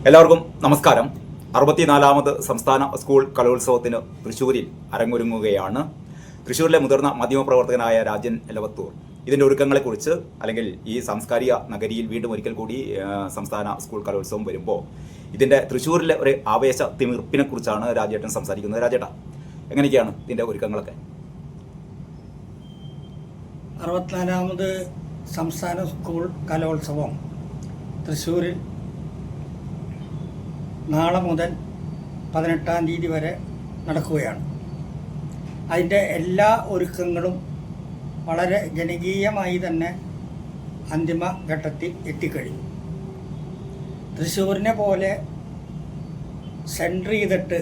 എല്ലാവർക്കും നമസ്കാരം. 64ാമത് സംസ്ഥാന സ്കൂൾ കലോത്സവത്തിന് തൃശ്ശൂരിൽ അരങ്ങൊരുങ്ങുകയാണ്. തൃശ്ശൂരിലെ മുതിർന്ന മാധ്യമപ്രവർത്തകനായ രാജൻ എലവത്തൂർ ഇതിൻ്റെ ഒരുക്കങ്ങളെക്കുറിച്ച്, അല്ലെങ്കിൽ ഈ സാംസ്കാരിക നഗരിയിൽ വീണ്ടും ഒരിക്കൽ കൂടി സംസ്ഥാന സ്കൂൾ കലോത്സവം വരുമ്പോൾ ഇതിൻ്റെ തൃശ്ശൂരിലെ ഒരു ആവേശ തിമിർപ്പിനെ കുറിച്ചാണ് രാജേട്ടൻ സംസാരിക്കുന്നത്. രാജേട്ടാ, എങ്ങനെയൊക്കെയാണ് ഇതിൻ്റെ ഒരുക്കങ്ങളൊക്കെ? 64ാമത് സംസ്ഥാന സ്കൂൾ കലോത്സവം തൃശ്ശൂരിൽ നാളെ മുതൽ 18-ാം തീയതി വരെ നടക്കുകയാണ്. അതിൻ്റെ എല്ലാ ഒരുക്കങ്ങളും വളരെ ജനകീയമായി തന്നെ അന്തിമ ഘട്ടത്തിൽ എത്തിക്കഴിഞ്ഞു. തൃശ്ശൂരിനെ പോലെ സെൻറ്റർ ചെയ്തിട്ട്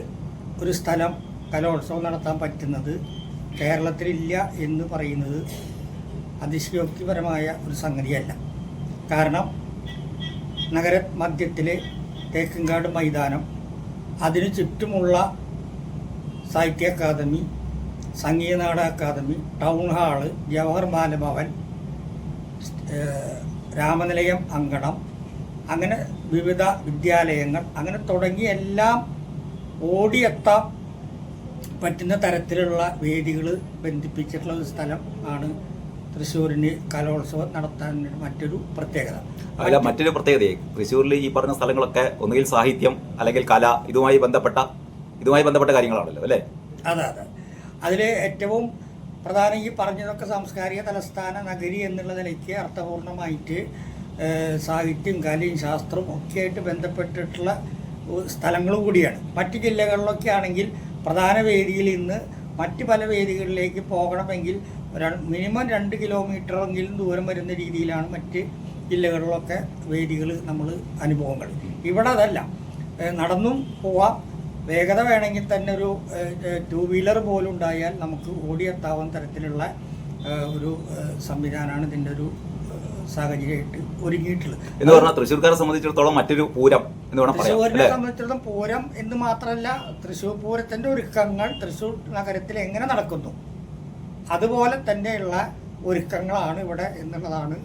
ഒരു സ്ഥലം കലോത്സവം നടത്താൻ പറ്റുന്നത് കേരളത്തിലില്ല എന്ന് പറയുന്നത് അതിശയോക്തിപരമായ ഒരു സംഗതിയല്ല. കാരണം നഗര മധ്യത്തിലെ തേക്കിൻകാട് മൈതാനം, അതിനു ചുറ്റുമുള്ള സാഹിത്യ അക്കാദമി, സംഗീത നാടക അക്കാദമി, ടൗൺ ഹാള്, ജവഹർ ബാലഭവൻ, രാമനിലയം അങ്കണം, അങ്ങനെ വിവിധ വിദ്യാലയങ്ങൾ, അങ്ങനെ തുടങ്ങി എല്ലാം ഓടിയെത്താൻ പറ്റുന്ന തരത്തിലുള്ള വേദികൾ ബന്ധിപ്പിച്ചിട്ടുള്ള ഒരു സ്ഥലം ആണ് തൃശ്ശൂരിന് കലോത്സവം നടത്താൻ മറ്റൊരു പ്രത്യേകത. അല്ല, മറ്റൊരു പ്രത്യേകതയെ തൃശ്ശൂരിൽ ഈ പറഞ്ഞ സ്ഥലങ്ങളൊക്കെ ഒന്നുകിൽ സാഹിത്യം അല്ലെങ്കിൽ കല, ഇതുമായി ബന്ധപ്പെട്ട കാര്യങ്ങളാണല്ലോ അല്ലേ? അതെ. അതിൽ ഏറ്റവും പ്രധാനം ഈ പറഞ്ഞതൊക്കെ സാംസ്കാരിക തലസ്ഥാന നഗരി എന്നുള്ള നിലയ്ക്ക് അർത്ഥപൂർണമായിട്ട് സാഹിത്യം, കലയും ശാസ്ത്രവും ഒക്കെ ആയിട്ട് ബന്ധപ്പെട്ടിട്ടുള്ള സ്ഥലങ്ങൾ കൂടിയാണ്. മറ്റ് ജില്ലകളിലൊക്കെ ആണെങ്കിൽ പ്രധാന വേദിയിൽ നിന്ന് മറ്റ് പല വേദികളിലേക്ക് പോകണമെങ്കിൽ മിനിമം 2 കിലോമീറ്ററെങ്കിലും ദൂരം വരുന്ന രീതിയിലാണ് മറ്റ് ജില്ലകളിലൊക്കെ വേദികൾ നമ്മൾ അനുഭവങ്ങൾ. ഇവിടെ അതല്ല, നടന്നും പോവാം. വേഗത വേണമെങ്കിൽ തന്നെ ഒരു 2 വീലർ പോലും ഉണ്ടായാൽ നമുക്ക് ഓടിയെത്താവുന്ന തരത്തിലുള്ള ഒരു സംവിധാനമാണ് ഇതിൻ്റെ ഒരു സാഹചര്യമായിട്ട് ഒരുങ്ങിയിട്ടുള്ളത്. എന്ന് പറഞ്ഞാൽ തൃശ്ശൂർക്കാരെ സംബന്ധിച്ചിടത്തോളം മറ്റൊരു പൂരം എന്ന് വേണം പറയാം. തൃശ്ശൂരിനെ സംബന്ധിച്ചിടത്തോളം പൂരം എന്ന് മാത്രമല്ല, തൃശ്ശൂർ പൂരത്തിൻ്റെ ഒരുക്കങ്ങൾ തൃശ്ശൂർ നഗരത്തിൽ എങ്ങനെ നടക്കുന്നു അതുപോലെ തന്നെയുള്ള ഒരുക്കങ്ങളാണ് ഇവിടെ എന്നുള്ളതാണ്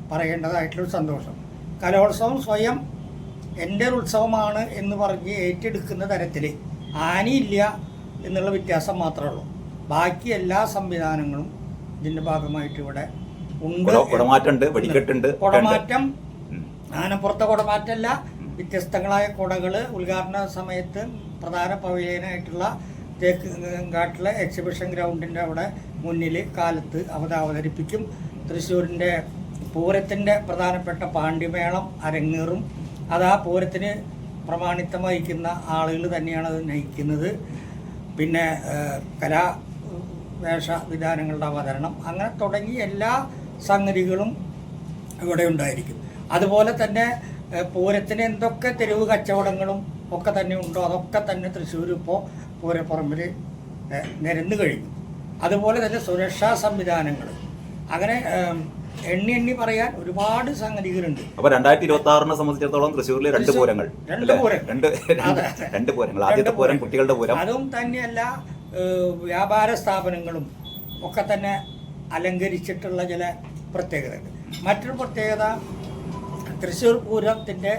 പറയേണ്ടതായിട്ടുള്ളൊരു സന്തോഷം. കലോത്സവം സ്വയം എൻ്റെ ഒരു ഉത്സവമാണ് എന്ന് പറഞ്ഞ് ഏറ്റെടുക്കുന്ന തരത്തിൽ ആനയില്ല എന്നുള്ള വ്യത്യാസം മാത്രമേ ഉള്ളൂ. ബാക്കി എല്ലാ സംവിധാനങ്ങളും ഇതിൻ്റെ ഭാഗമായിട്ട് ഇവിടെ ഉണ്ട്. കുടമാറ്റം, ആനപ്പുറത്തെ കുടമാറ്റമല്ല, വ്യത്യസ്തങ്ങളായ കുടകൾ ഉദ്ഘാടന സമയത്ത് പ്രധാന പവലിയനായിട്ടുള്ള തേക്കിൻകാട്ടിലെ എക്സിബിഷൻ ഗ്രൗണ്ടിൻ്റെ അവിടെ മുന്നിൽ കാലത്ത് അവതരിപ്പിക്കും. തൃശ്ശൂരിൻ്റെ പൂരത്തിൻ്റെ പ്രധാനപ്പെട്ട പാണ്ഡ്യമേളം അരങ്ങേറും. അത് ആ പൂരത്തിന് പ്രമാണിത്വം വഹിക്കുന്ന ആളുകൾ തന്നെയാണ് അത് നയിക്കുന്നത്. പിന്നെ വേഷവിധാനങ്ങളുടെ അവതരണം, അങ്ങനെ തുടങ്ങി എല്ലാ സംഗതികളും ഇവിടെ ഉണ്ടായിരിക്കും. അതുപോലെ തന്നെ പൂരത്തിന് എന്തൊക്കെ തെരുവ് കച്ചവടങ്ങളും ഒക്കെ തന്നെ ഉണ്ടോ അതൊക്കെ തന്നെ തൃശ്ശൂർ ഇപ്പോൾ പൂരപ്പറമ്പിൽ നിരന്നു കഴിഞ്ഞു. അതുപോലെ തന്നെ സുരക്ഷാ സംവിധാനങ്ങൾ, അങ്ങനെ എണ്ണി പറയാൻ ഒരുപാട് സംഗതികളുണ്ട്. അപ്പോൾ 2026 സംബന്ധിച്ചിടത്തോളം തൃശ്ശൂരിൽ രണ്ട് പൂരങ്ങൾ. ആദ്യത്തെ പൂരം കുട്ടികളുടെ പൂരം. അതും തന്നെയല്ല, വ്യാപാര സ്ഥാപനങ്ങളും ഒക്കെ തന്നെ അലങ്കരിച്ചിട്ടുള്ള ചില പ്രത്യേകതകൾ. മറ്റൊരു പ്രത്യേകത, തൃശ്ശൂർ പൂരത്തിൻ്റെ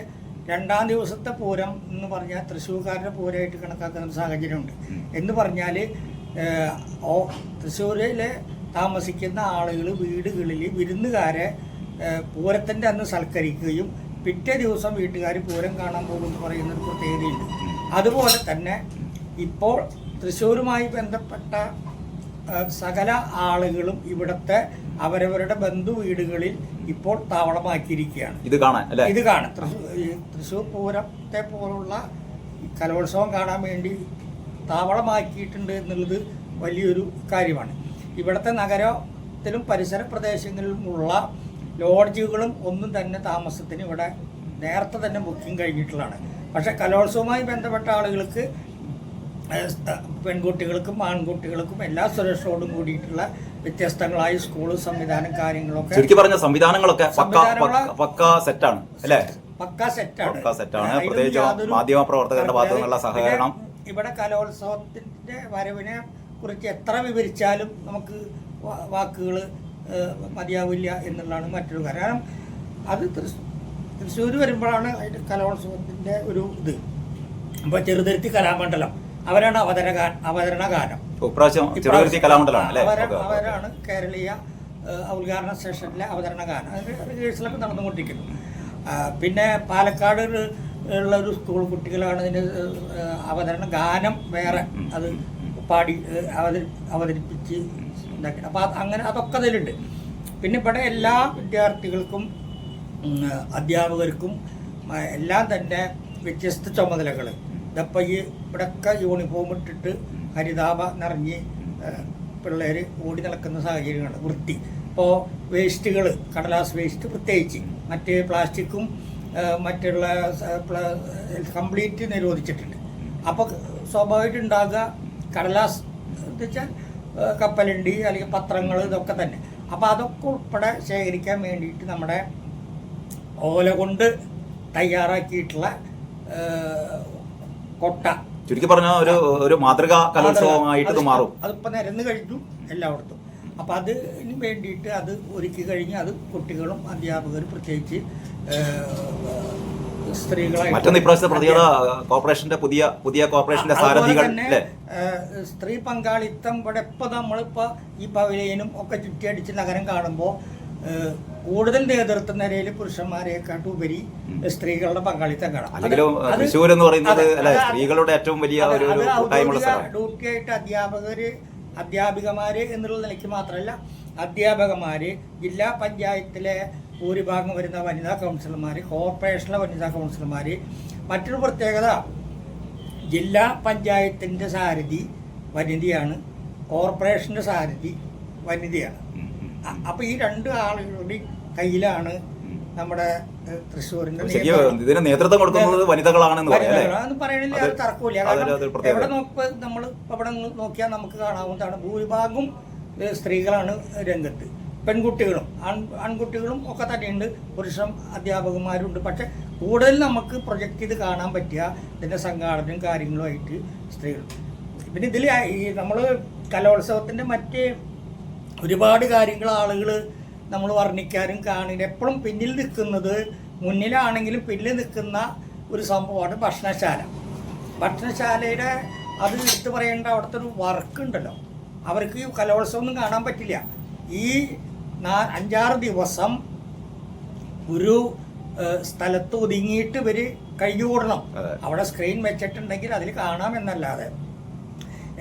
2ാം ദിവസത്തെ പൂരം എന്ന് പറഞ്ഞാൽ തൃശ്ശൂർക്കാരുടെ പൂരമായിട്ട് കണക്കാക്കുന്ന സാഹചര്യമുണ്ട്. എന്ന് പറഞ്ഞാൽ തൃശ്ശൂരിൽ താമസിക്കുന്ന ആളുകൾ വീടുകളിൽ വിരുന്നുകാരെ പൂരത്തിൻ്റെ അന്ന് സൽക്കരിക്കുകയും പിറ്റേ ദിവസം വീട്ടുകാർ പൂരം കാണാൻ പോകുമെന്ന് പറയുന്നൊരു പ്രത്യേകതയുണ്ട്. അതുപോലെ തന്നെ ഇപ്പോൾ തൃശ്ശൂരുമായി ബന്ധപ്പെട്ട സകല ആളുകളും ഇവിടുത്തെ അവരവരുടെ ബന്ധു വീടുകളിൽ ഇപ്പോൾ താവളമാക്കിയിരിക്കുകയാണ്. ഇത് കാണാൻ തൃശ്ശൂർ പൂരത്തെ പോലുള്ള കലോത്സവം കാണാൻ വേണ്ടി താവളമാക്കിയിട്ടുണ്ട് എന്നുള്ളത് വലിയൊരു കാര്യമാണ്. ഇവിടുത്തെ നഗരത്തിലും പരിസര പ്രദേശങ്ങളിലുമുള്ള ലോഡ്ജുകളും ഒന്നും തന്നെ താമസത്തിന് ഇവിടെ നേരത്തെ തന്നെ ബുക്കിംഗ് കഴിഞ്ഞിട്ടുള്ളതാണ്. പക്ഷേ കലോത്സവവുമായി ബന്ധപ്പെട്ട ആളുകൾക്ക്, പെൺകുട്ടികൾക്കും ആൺകുട്ടികൾക്കും എല്ലാ സുരക്ഷയോടും കൂടിയിട്ടുള്ള വ്യത്യസ്തങ്ങളായ സ്കൂൾ സംവിധാനം, കാര്യങ്ങളൊക്കെ ചുരുക്കി പറഞ്ഞ സംവിധാനങ്ങളൊക്കെ പക്കാ സെറ്റാണ്. പ്രത്യേകിച്ച് മാധ്യമ പ്രവർത്തകരുടെ ഭാഗത്തു നിന്നുള്ള സഹകരണം. ഇവിടെ കലോത്സവത്തിന്റെ വരവിനെ കുറിച്ച് എത്ര വിവരിച്ചാലും നമുക്ക് വാക്കുകൾ മതിയാവില്ല എന്നുള്ളതാണ് മറ്റൊരു കാരണം. അത് തൃശ്ശൂർ വരുമ്പോഴാണ് അതിൻ്റെ കലോത്സവത്തിൻ്റെ ഒരു ഇത്. അപ്പോൾ ചെറുതുരുത്തി കലാമണ്ഡലം അവരാണ് അവതരണ ഗാനം. ഇപ്രാവശ്യം കലാമണ്ഡലമാണ് അല്ലേ? അവരാണ് കേരളീയ ഉദ്ഘാടന സെഷനിലെ അവതരണ ഗാനം. അതിന് റിഹേഴ്സലൊക്കെ നടന്നുകൊണ്ടിരിക്കുന്നു. പിന്നെ പാലക്കാട് ഉള്ള ഒരു സ്കൂൾ കുട്ടികളാണ് ഇതിൻ്റെ അവതരണ ഗാനം വേറെ അത് പാടി അവതരിപ്പിച്ച് ഉണ്ടാക്കി. അപ്പോൾ അങ്ങനെ അതൊക്കെ അതിലുണ്ട്. പിന്നെ ഇവിടെ എല്ലാ വിദ്യാർത്ഥികൾക്കും അധ്യാപകർക്കും എല്ലാം തന്നെ വ്യത്യസ്ത ചുമതലകൾ. ഇതപ്പോൾ ഈ ഇവിടെയൊക്കെ യൂണിഫോം ഇട്ടിട്ട് ഹരിതാപ നിറഞ്ഞ് പിള്ളേർ ഓടി നടക്കുന്ന സാഹചര്യമാണ്. വൃത്തി ഇപ്പോൾ വേസ്റ്റുകൾ, കടലാസ് വേസ്റ്റ് പ്രത്യേകിച്ച്, മറ്റ് പ്ലാസ്റ്റിക്കും മറ്റുള്ള കംപ്ലീറ്റ് നിരോധിച്ചിട്ടുണ്ട്. അപ്പോൾ സ്വാഭാവികമായിട്ട് ഉണ്ടാകുക കടലാസ് എന്ന് വെച്ചാൽ കപ്പലണ്ടി അല്ലെങ്കിൽ പത്രങ്ങൾ ഇതൊക്കെ തന്നെ. അപ്പോൾ അതൊക്കെ ഉൾപ്പെടെ ശേഖരിക്കാൻ വേണ്ടിയിട്ട് നമ്മുടെ ഓല കൊണ്ട് തയ്യാറാക്കിയിട്ടുള്ള കൊട്ട, ചുരുക്കി പറഞ്ഞാൽ ഒരു മാതൃകാ കലോത്സവമായിട്ട് ഇത് മാറും. അതിപ്പോൾ നിരന്ന് കഴിഞ്ഞു എല്ലായിടത്തും. അപ്പോൾ അതിന് വേണ്ടിയിട്ട് അത് ഒരുക്കി കഴിഞ്ഞ് അത് കുട്ടികളും അധ്യാപകരും പ്രത്യേകിച്ച് സ്ത്രീകളായി. മറ്റൊന്ന് ഇപ്രാവശ്യത്തെ പ്രത്യേകത കോർപ്പറേഷന്റെ പുതിയ കോർപ്പറേഷന്റെ സാരഥികൾ അല്ലേ? സ്ത്രീ പങ്കാളിത്തം ഇവിടെ ഇപ്പോൾ നമ്മളിപ്പോൾ ഈ പവലിയനും ഒക്കെ ചുറ്റിയടിച്ച് നഗരം കാണുമ്പോൾ കൂടുതൽ നേതൃത്വ നിരയിൽ പുരുഷന്മാരെക്കാട്ടും ഉപരി സ്ത്രീകളുടെ പങ്കാളിത്തം കാണാം. തൃശ്ശൂർ എന്ന് പറയുന്നത് സ്ത്രീകളുടെ ഏറ്റവും വലിയ ഒരു ഡ്യൂട്ടി ആയിട്ട് അധ്യാപികമാര് എന്നുള്ള നിലയ്ക്ക് മാത്രമല്ല, അധ്യാപകമാര്, ജില്ലാ പഞ്ചായത്തിലെ ഭൂരിഭാഗം വരുന്ന വനിതാ കൗൺസിലർമാര്, കോർപ്പറേഷനിലെ വനിതാ കൗൺസിലർമാര്. മറ്റൊരു പ്രത്യേകത, ജില്ലാ പഞ്ചായത്തിൻ്റെ സാരഥി വനിതയാണ്, കോർപ്പറേഷൻ്റെ സാരഥി വനിതയാണ്. അപ്പോൾ ഈ രണ്ട് ആളുകളുടെ കയ്യിലാണ് നമ്മുടെ തൃശ്ശൂരിന്റെ ഇതിന് നേതൃത്വം കൊടുക്കുന്നത് വനിതകളാണെന്ന് പറയണില്ല. അത് തർക്കമില്ല. എവിടെ നമ്മൾ അവിടെ നോക്കിയാൽ നമുക്ക് കാണാവുന്നതാണ് ഭൂരിഭാഗം സ്ത്രീകളാണ് രംഗത്ത്. പെൺകുട്ടികളും ആൺകുട്ടികളും ഒക്കെ തന്നെയുണ്ട്, പുരുഷ അധ്യാപകന്മാരുണ്ട്. പക്ഷെ കൂടുതൽ നമുക്ക് പ്രൊജക്റ്റ് ചെയ്ത് കാണാൻ പറ്റുക ഇതിൻ്റെ സംഘാടനയും കാര്യങ്ങളുമായിട്ട് സ്ത്രീകൾ. പിന്നെ ഇതിൽ ഈ നമ്മൾ കലോത്സവത്തിൻ്റെ മറ്റ് ഒരുപാട് കാര്യങ്ങൾ ആളുകൾ നമ്മൾ വർണ്ണിക്കാനും കാണില്ല. എപ്പോഴും പിന്നിൽ നിൽക്കുന്നത്, മുന്നിലാണെങ്കിലും പിന്നിൽ നിൽക്കുന്ന ഒരു സംഭവമാണ് ഭക്ഷണശാല. ഭക്ഷണശാലയുടെ അത് എടുത്ത് പറയേണ്ട അവിടുത്തെ ഒരു വർക്ക് ഉണ്ടല്ലോ, അവർക്ക് ഈ കലോത്സവം ഒന്നും കാണാൻ പറ്റില്ല. ഈ 5-6 ദിവസം ഒരു സ്ഥലത്ത് ഒതുങ്ങിയിട്ട് ഇവർ കഴിഞ്ഞുകൂടണം. അവിടെ സ്ക്രീൻ വെച്ചിട്ടുണ്ടെങ്കിൽ അതിൽ കാണാമെന്നല്ലാതെ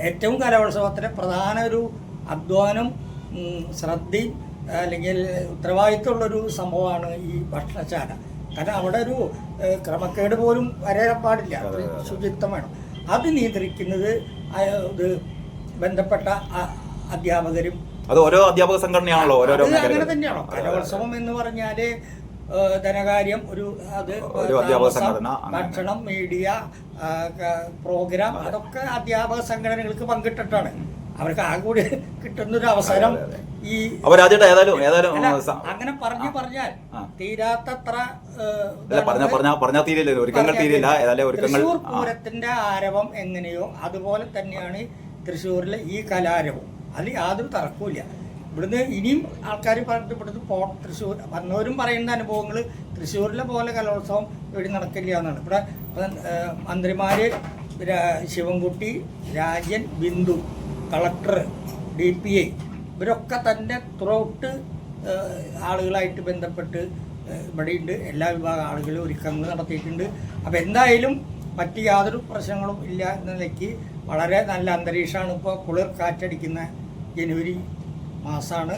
ഏറ്റവും കലോത്സവത്തിലെ പ്രധാന ഒരു അധ്വാനം, ശ്രദ്ധയും അല്ലെങ്കിൽ ഉത്തരവാദിത്തമുള്ളൊരു സംഭവമാണ് ഈ ഭക്ഷണശാല. കാരണം അവിടെ ഒരു ക്രമക്കേട് പോലും വരാൻ പാടില്ല, ശുചിത്വം വേണം. അത് നിയന്ത്രിക്കുന്നത് ഇത് ബന്ധപ്പെട്ട അധ്യാപകരും. അത് ഓരോ അധ്യാപക സംഘടനയാണല്ലോ. അങ്ങനെ തന്നെയാണോ കലോത്സവം എന്ന് പറഞ്ഞാല് ധനകാര്യം, ഭക്ഷണം, മീഡിയ, പ്രോഗ്രാം, അതൊക്കെ അധ്യാപക സംഘടനകൾക്ക് പങ്കിട്ടിട്ടാണ്. അവർക്ക് ആ കൂടി കിട്ടുന്നൊരു അവസരം ഈ അങ്ങനെ പറഞ്ഞാൽ തീരാത്തത്ര തൃശ്ശൂർ പൂരത്തിന്റെ ആരവം എങ്ങനെയോ അതുപോലെ തന്നെയാണ് തൃശ്ശൂരിലെ ഈ കലാരവം. അതിൽ യാതൊരു തർക്കവുമില്ല. ഇവിടുന്ന് ഇനിയും ആൾക്കാർ പറഞ്ഞിട്ട് ഇവിടുന്ന് തൃശ്ശൂർ വന്നവരും പറയുന്ന അനുഭവങ്ങൾ തൃശ്ശൂരിലെ പോലെ കലോത്സവം ഇവിടെ നടക്കില്ല എന്നാണ്. ഇവിടെ മന്ത്രിമാര് ശിവൻകുട്ടി, രാജൻ, ബിന്ദു, കളക്ടർ, DPI ഇവരൊക്കെ തന്നെ ത്രൂഔട്ട് ആളുകളായിട്ട് ബന്ധപ്പെട്ട് ഇവിടെയുണ്ട്. എല്ലാ വിഭാഗം ആളുകളും ഒരുക്കങ്ങൾ നടത്തിയിട്ടുണ്ട്. അപ്പോൾ എന്തായാലും മറ്റ് യാതൊരു പ്രശ്നങ്ങളും ഇല്ല എന്ന നിലയ്ക്ക് വളരെ നല്ല അന്തരീക്ഷമാണ്. ഇപ്പോൾ കുളിർ കാറ്റടിക്കുന്ന ജനുവരി മാസമാണ്.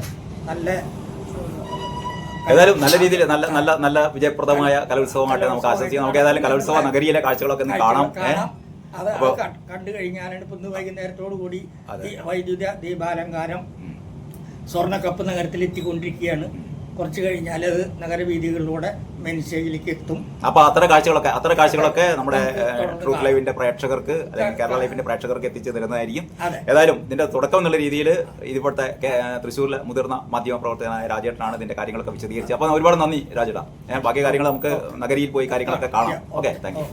ഏതായാലും നല്ല രീതിയിൽ നല്ല വിജയപ്രദമായ കലോത്സവമായിട്ട് നമുക്ക് ആശംസിക്കാം. നമുക്ക് ഏതായാലും കലോത്സവ നഗരിയിലെ കാഴ്ചകളൊക്കെ കാണാം. അത് കണ്ടു കഴിഞ്ഞാലാണ് ഇപ്പൊ ഇന്ന് വൈകുന്നേരത്തോടു കൂടി വൈദ്യുത ദീപാലങ്കാരം സ്വർണ്ണക്കപ്പ് നഗരത്തിൽ എത്തിക്കൊണ്ടിരിക്കുകയാണ്. കുറച്ച് കഴിഞ്ഞാൽ അത് നഗരവീഥികളിലൂടെ മെയിൻ സ്റ്റേജിലേക്ക് എത്തും. അപ്പൊ അത്തരം കാഴ്ചകളൊക്കെ നമ്മുടെ ട്രൂത്ത് ലൈവിന്റെ പ്രേക്ഷകർക്ക് അല്ലെങ്കിൽ കേരള ലൈവിന്റെ പ്രേക്ഷകർക്ക് എത്തിച്ചു തരുന്നതായിരിക്കും. ഏതായാലും ഇതിന്റെ തുടക്കം എന്നുള്ള രീതിയിൽ ഇതുപോലത്തെ തൃശ്ശൂരിലെ മുതിർന്ന മാധ്യമ പ്രവർത്തകനായ രാജേട്ടനാണ് ഇതിന്റെ കാര്യങ്ങളൊക്കെ വിശദീകരിച്ചത്. അപ്പൊ ഒരുപാട് നന്ദി രാജേട്ടാ. ബാക്കി കാര്യങ്ങൾ നമുക്ക് നഗരിയിൽ പോയി കാര്യങ്ങളൊക്കെ കാണാം. Okay, thank you.